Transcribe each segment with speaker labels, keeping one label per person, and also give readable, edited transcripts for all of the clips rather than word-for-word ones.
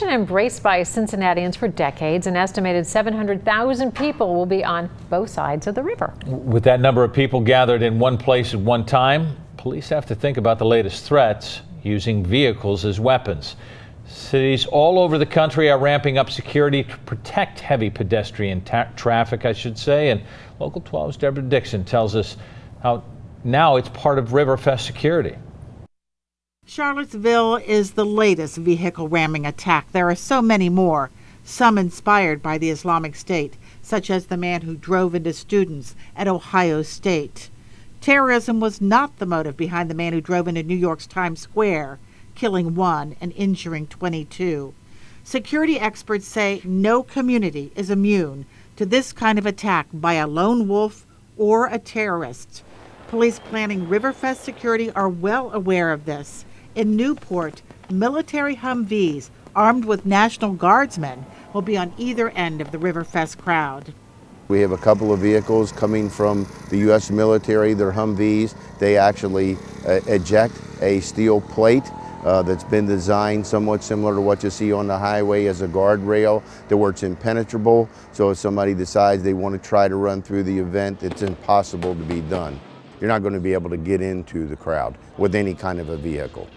Speaker 1: tradition embraced by Cincinnatians for decades. An estimated 700,000 people will be on both sides of the river.
Speaker 2: With that number of people gathered in one place at one time, police have to think about the latest threats, using vehicles as weapons. Cities all over the country are ramping up security to protect heavy pedestrian traffic, I should say. And Local 12's Deborah Dixon tells us how now it's part of Riverfest security.
Speaker 3: Charlottesville is the latest vehicle ramming attack. There are so many more, some inspired by the Islamic State, such as the man who drove into students at Ohio State. Terrorism was not the motive behind the man who drove into New York's Times Square, killing 1 and injuring 22. Security experts say no community is immune to this kind of attack by a lone wolf or a terrorist. Police planning Riverfest security are well aware of this. In Newport, military Humvees armed with National Guardsmen will be on either end of the Riverfest crowd.
Speaker 4: We have a couple of vehicles coming from the U.S. military. They're Humvees. They actually eject a steel plate that's been designed somewhat similar to what you see on the highway as a guardrail, to where it's impenetrable. So if somebody decides they want to try to run through the event, it's impossible to be done. You're not going to be able to get into the crowd with any kind of a vehicle.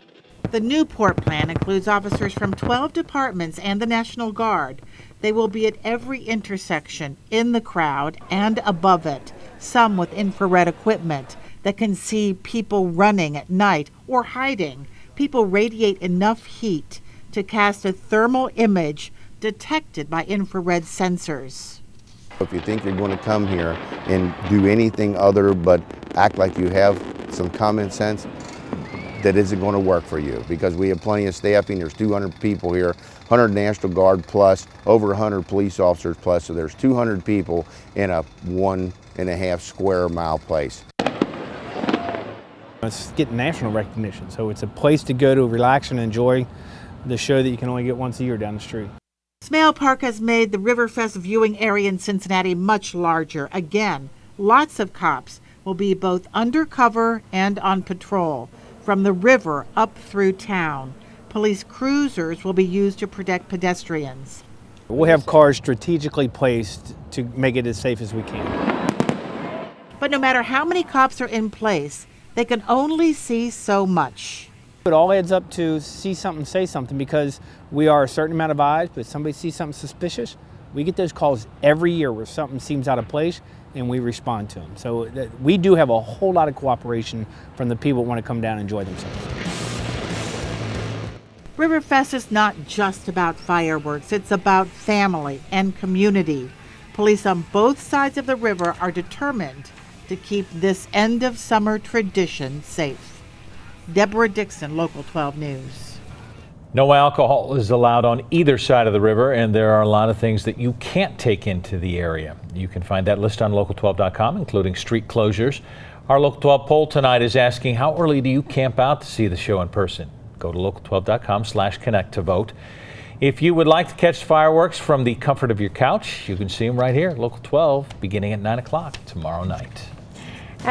Speaker 3: The Newport plan includes officers from 12 departments and the National Guard. They will be at every intersection, in the crowd and above it, some with infrared equipment that can see people running at night or hiding. People radiate enough heat to cast a thermal image detected by infrared sensors.
Speaker 4: If you think you're going to come here and do anything other but act like you have some common sense, that isn't going to work for you, because we have plenty of staffing. There's 200 people here, 100 National Guard plus, over 100 police officers plus, so there's 200 people in a 1.5 square mile place.
Speaker 5: It's getting national recognition, so it's a place to go to relax and enjoy the show that you can only get once a year down the street.
Speaker 3: Smale Park has made the Riverfest viewing area in Cincinnati much larger. Again, lots of cops will be both undercover and on patrol from the river up through town. Police cruisers will be used to protect pedestrians.
Speaker 5: We'll have cars strategically placed to make it as safe as we can.
Speaker 3: But no matter how many cops are in place, they can only see so much.
Speaker 5: It all adds up to see something, say something, because we are a certain amount of eyes, but if somebody sees something suspicious, we get those calls every year where something seems out of place and we respond to them. So we do have a whole lot of cooperation from the people who want to come down and enjoy themselves.
Speaker 3: Riverfest is not just about fireworks, it's about family and community. Police on both sides of the river are determined to keep this end of summer tradition safe. Deborah Dixon, Local 12 News.
Speaker 2: No alcohol is allowed on either side of the river, and there are a lot of things that you can't take into the area. You can find that list on local12.com, including street closures. Our Local 12 poll tonight is asking, how early do you camp out to see the show in person? Go to local12.com/connect to vote. If you would like to catch fireworks from the comfort of your couch, you can see them right here at Local 12 beginning at 9 o'clock tomorrow night.